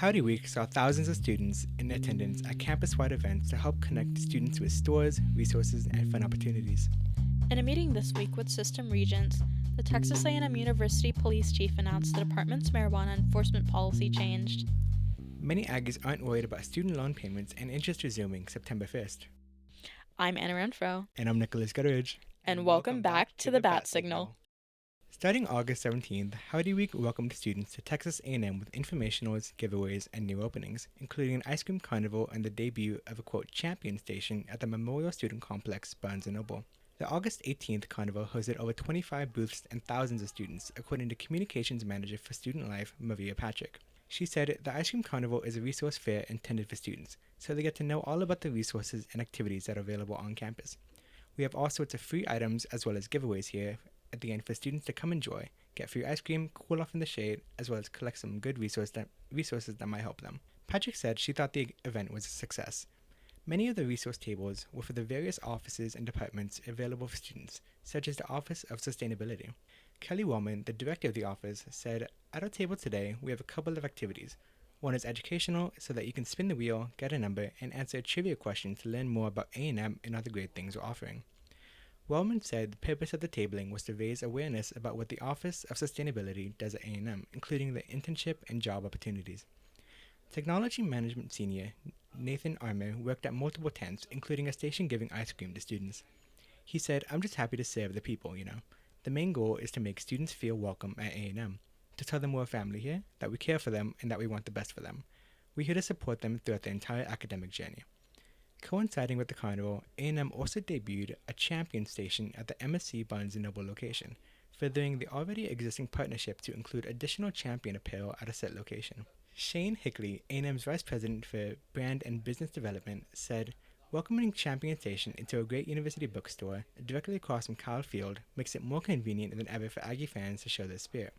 Howdy Week saw thousands of students in attendance at campus-wide events to help connect students with stores, resources, and fun opportunities. In a meeting this week with System Regents, the Texas A&M University Police Chief announced the department's marijuana enforcement policy changed. Many Aggies aren't worried about student loan payments and interest resuming September 1st. I'm Ana Renfroe. And I'm Nicholas Gutteridge. And welcome back to the Batt Signal. Starting August 17th, Howdy Week welcomed students to Texas A&M with informationals, giveaways, and new openings, including an ice cream carnival and the debut of a, quote, champion station at the Memorial Student Complex, Barnes & Noble. The August 18th carnival hosted over 25 booths and thousands of students, according to Communications Manager for Student Life, Maria Patrick. She said the ice cream carnival is a resource fair intended for students, so they get to know all about the resources and activities that are available on campus. We have all sorts of free items as well as giveaways here at the end for students to come enjoy, get free ice cream, cool off in the shade, as well as collect some good resources that might help them. Patrick said she thought the event was a success. Many of the resource tables were for the various offices and departments available for students, such as the Office of Sustainability. Kelly Wellman, the director of the office, said, "At our table today, we have a couple of activities. One is educational, so that you can spin the wheel, get a number, and answer a trivia question to learn more about A&M and other great things we're offering." Wellman said the purpose of the tabling was to raise awareness about what the Office of Sustainability does at A&M, including the internship and job opportunities. Technology Management Senior Nathan Armour worked at multiple tents, including a station giving ice cream to students. He said, "I'm just happy to serve the people, The main goal is to make students feel welcome at A&M, to tell them we're a family here, that we care for them, and that we want the best for them. We're here to support them throughout their entire academic journey." Coinciding with the carnival, A&M also debuted a champion station at the MSC Barnes & Noble location, furthering the already existing partnership to include additional champion apparel at a set location. Shane Hickley, A&M's Vice President for Brand and Business Development, said, "Welcoming Champion Station into a great university bookstore directly across from Kyle Field makes it more convenient than ever for Aggie fans to show their spirit."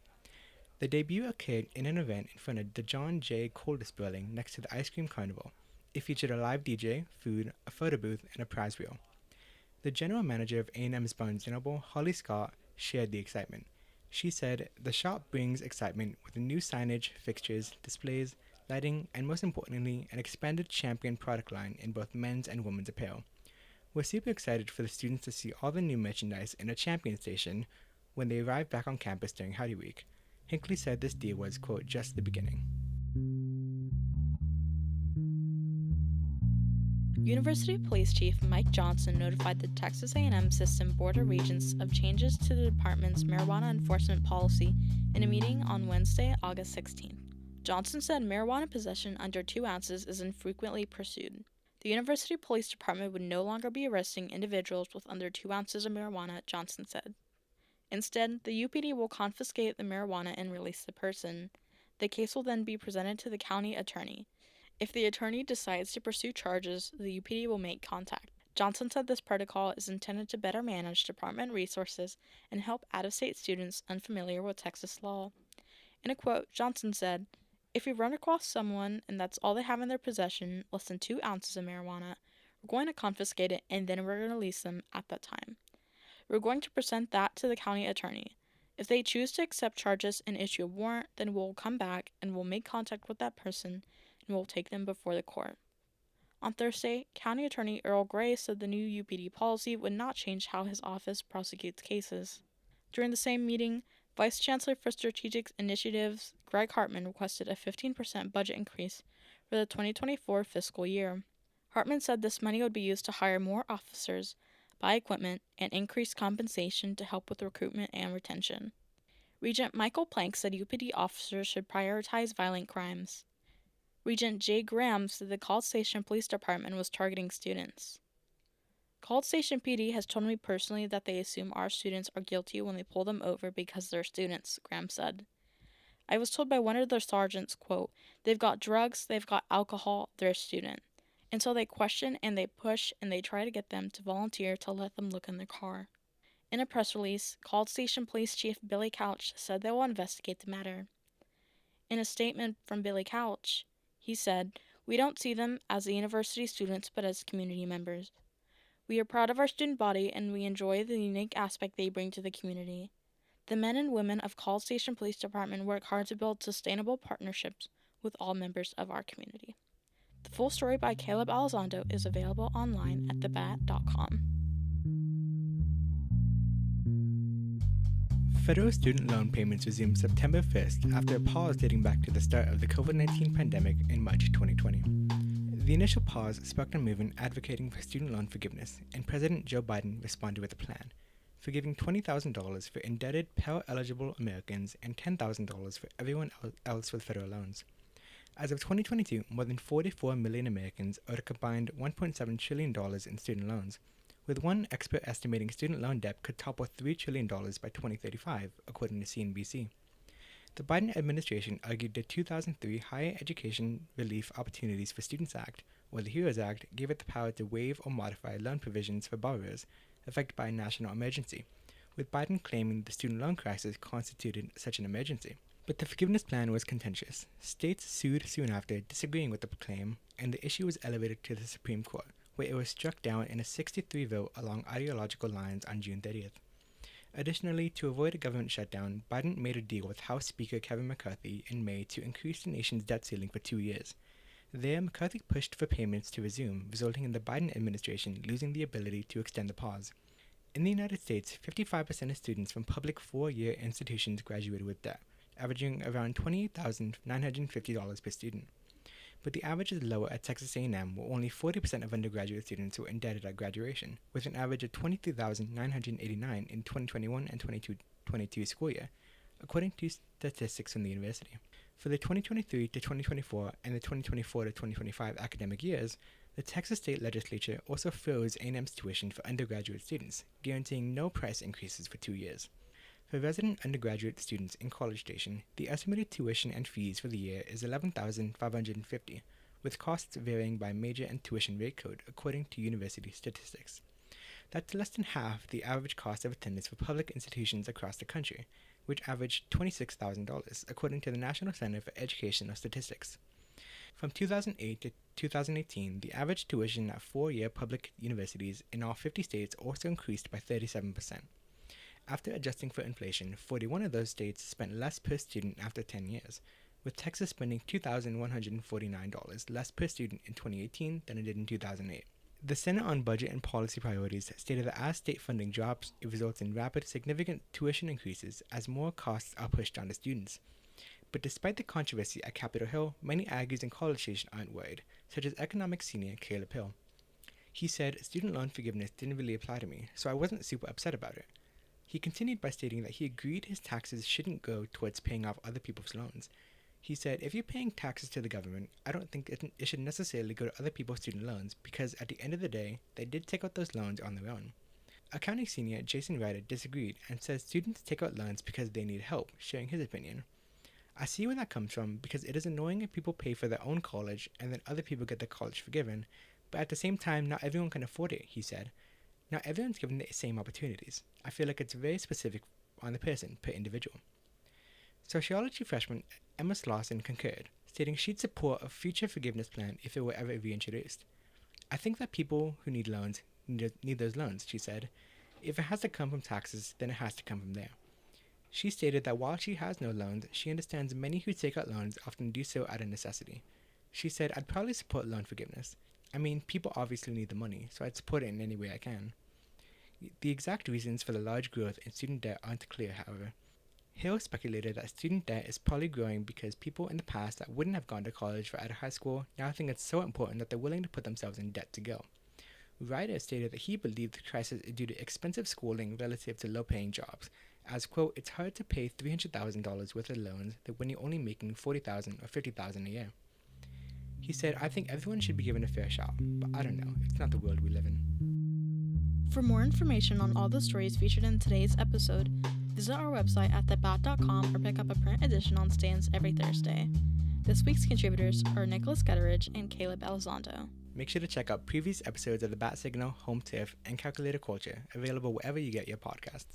The debut occurred in an event in front of the John J. Coldis building next to the Ice Cream Carnival. It featured a live DJ, food, a photo booth, and a prize wheel. The general manager of A&M's Barnes & Noble, Holly Scott, shared the excitement. She said, "The shop brings excitement with new signage, fixtures, displays, lighting, and most importantly, an expanded champion product line in both men's and women's apparel. We're super excited for the students to see all the new merchandise in a champion station when they arrive back on campus during Howdy Week." Hinckley said this deal was, quote, "just the beginning." University Police Chief Mike Johnson notified the Texas A&M System Board of Regents of changes to the department's marijuana enforcement policy in a meeting on Wednesday, August 16th. Johnson said marijuana possession under 2 ounces is infrequently pursued. The University Police Department would no longer be arresting individuals with under 2 ounces of marijuana, Johnson said. Instead, the UPD will confiscate the marijuana and release the person. The case will then be presented to the county attorney. If the attorney decides to pursue charges, the UPD will make contact. Johnson said this protocol is intended to better manage department resources and help out-of-state students unfamiliar with Texas law. In a quote, Johnson said, "If we run across someone and that's all they have in their possession, less than 2 ounces of marijuana, we're going to confiscate it and then we're going to release them at that time. We're going to present that to the county attorney. If they choose to accept charges and issue a warrant, then we'll come back and we'll make contact with that person and we'll take them before the court." On Thursday, County Attorney Earl Gray said the new UPD policy would not change how his office prosecutes cases. During the same meeting, Vice Chancellor for Strategic Initiatives Greg Hartman requested a 15% budget increase for the 2024 fiscal year. Hartman said this money would be used to hire more officers, buy equipment, and increase compensation to help with recruitment and retention. Regent Michael Plank said UPD officers should prioritize violent crimes. Regent Jay Graham said the College Station Police Department was targeting students. "College Station PD has told me personally that they assume our students are guilty when they pull them over because they're students," Graham said. "I was told by one of their sergeants, quote, 'They've got drugs, they've got alcohol, they're a student.' And so they question and they push and they try to get them to volunteer to let them look in their car." In a press release, College Station Police Chief Billy Couch said they will investigate the matter. In a statement from Billy Couch, he said, "We don't see them as the university students but as community members. We are proud of our student body and we enjoy the unique aspect they bring to the community. The men and women of College Station Police Department work hard to build sustainable partnerships with all members of our community. The full story by Caleb Elizondo is available online at thebat.com. Federal student loan payments resumed September 1st after a pause dating back to the start of the COVID-19 pandemic in March 2020. The initial pause sparked a movement advocating for student loan forgiveness, and President Joe Biden responded with a plan, forgiving $20,000 for indebted Pell-eligible Americans and $10,000 for everyone else with federal loans. As of 2022, more than 44 million Americans owed a combined $1.7 trillion in student loans, with one expert estimating student loan debt could topple $3 trillion by 2035, according to CNBC. The Biden administration argued the 2003 Higher Education Relief Opportunities for Students Act, or the HEROES Act, gave it the power to waive or modify loan provisions for borrowers affected by a national emergency, with Biden claiming the student loan crisis constituted such an emergency. But the forgiveness plan was contentious. States sued soon after, disagreeing with the claim, and the issue was elevated to the Supreme Court, where it was struck down in a 6-3 vote along ideological lines on June 30th. Additionally, to avoid a government shutdown, Biden made a deal with House Speaker Kevin McCarthy in May to increase the nation's debt ceiling for 2 years. There, McCarthy pushed for payments to resume, resulting in the Biden administration losing the ability to extend the pause. In the United States, 55% of students from public 4-year institutions graduated with debt, averaging around $28,950 per student. But the average is lower at Texas A&M, where only 40% of undergraduate students were indebted at graduation, with an average of $23,989 in 2021 and 2022 school year, according to statistics from the university. For the 2023 to 2024 and the 2024 to 2025 academic years, the Texas State Legislature also froze A&M's tuition for undergraduate students, guaranteeing no price increases for 2 years. For resident undergraduate students in College Station, the estimated tuition and fees for the year is $11,550, with costs varying by major and tuition rate code, according to university statistics. That's less than half the average cost of attendance for public institutions across the country, which averaged $26,000, according to the National Center for Educational Statistics. From 2008 to 2018, the average tuition at 4-year public universities in all 50 states also increased by 37%. After adjusting for inflation, 41 of those states spent less per student after 10 years, with Texas spending $2,149 less per student in 2018 than it did in 2008. The Center on Budget and Policy Priorities stated that as state funding drops, it results in rapid, significant tuition increases as more costs are pushed onto students. But despite the controversy at Capitol Hill, many Aggies in College Station aren't worried, such as economics senior Caleb Hill. He said, "Student loan forgiveness didn't really apply to me, so I wasn't super upset about it." He continued by stating that he agreed his taxes shouldn't go towards paying off other people's loans. He said, "If you're paying taxes to the government, I don't think it should necessarily go to other people's student loans, because at the end of the day, they did take out those loans on their own." Accounting senior Jason Ryder disagreed and says students take out loans because they need help, sharing his opinion. "I see where that comes from, because it is annoying if people pay for their own college and then other people get their college forgiven, but at the same time, not everyone can afford it," he said. "Not everyone's given the same opportunities. I feel like it's very specific on the person per individual." Sociology freshman Emma Slauson concurred, stating she'd support a future forgiveness plan if it were ever reintroduced. "I think that people who need loans need those loans," she said. "If it has to come from taxes, then it has to come from there." She stated that while she has no loans, she understands many who take out loans often do so out of necessity. She said, "I'd probably support loan forgiveness. I mean, people obviously need the money, so I'd support it in any way I can." The exact reasons for the large growth in student debt aren't clear, however. Hill speculated that student debt is probably growing because people in the past that wouldn't have gone to college right out of high school now think it's so important that they're willing to put themselves in debt to go. Ryder stated that he believed the crisis is due to expensive schooling relative to low-paying jobs, as, quote, "It's hard to pay $300,000 worth of loans when you're only making $40,000 or $50,000 a year." He said, "I think everyone should be given a fair shot, but I don't know, it's not the world we live in." For more information on all the stories featured in today's episode, visit our website at thebat.com or pick up a print edition on stands every Thursday. This week's contributors are Nicholas Gutteridge and Caleb Elizondo. Make sure to check out previous episodes of the Batt Signal, Home Turf, and Calculator Culture, available wherever you get your podcasts.